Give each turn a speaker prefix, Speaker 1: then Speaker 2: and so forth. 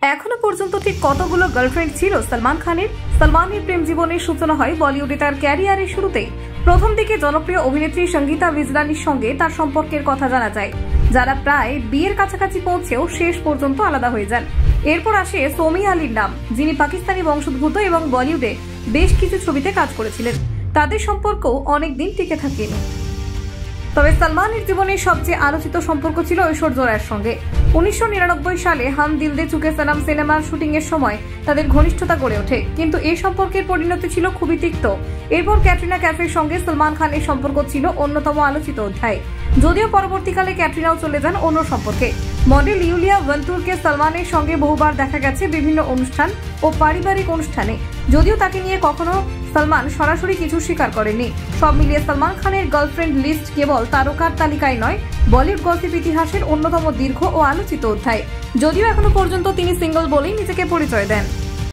Speaker 1: এখনো পর্যন্ত ঠিক কতগুলো গার্লফ্রেন্ড ছিল সালমান খানের? সালমানের প্রেম জীবনের সূচনা হয় বলিউডে তার ক্যারিয়ারের শুরুতেই। প্রথম দিকে জনপ্রিয় অভিনেত্রী সঙ্গীতা বিজলানির সঙ্গে তার সম্পর্কের কথা জানা যায়, যারা প্রায় বিয়ের কাছাকাছি পৌঁছেও শেষ পর্যন্ত আলাদা হয়ে যান। এরপর আসে সৌমি আলীর নাম, যিনি পাকিস্তানি বংশোদ্ভূত এবং বলিউডে বেশ কিছু ছবিতে কাজ করেছিলেন। তাদের সম্পর্কও অনেকদিন টিকে থাকেনি। তবে সালমানের জীবনের সবচেয়ে আলোচিত সম্পর্ক ছিল ঐশ্বর্য রায়ের সঙ্গে। 1999 সালে হাম দিল দে চুকে সালাম সিনেমার শুটিং এর সময় তাদের ঘনিষ্ঠতা গড়ে ওঠে, কিন্তু এই সম্পর্কের পরিণতি ছিল খুবই তিক্ত। এরপর ক্যাটরিনা ক্যাফের সঙ্গে সালমান খানের সম্পর্ক ছিল অন্যতম আলোচিত অধ্যায়, যদিও পরবর্তীকালে ক্যাটরিনাও চলে যান অন্য সম্পর্কে। মডেল ইউলিয়া ভেন্তুরকে সালমানের সঙ্গে বহুবার দেখা গেছে বিভিন্ন অনুষ্ঠান ও পারিবারিক অনুষ্ঠানে, যদিও তাকে নিয়ে কখনো সালমান সরাসরি কিছু স্বীকার করেননি। সব মিলিয়ে সালমান খানের গার্লফ্রেন্ড লিস্ট কেবল তারকার তালিকায় নয়, বলিউড গসিপ ইতিহাসের অন্যতম দীর্ঘ ও আলোচিত অধ্যায়, যদিও এখনো পর্যন্ত তিনি সিঙ্গল বলেই নিজেকে পরিচয় দেন।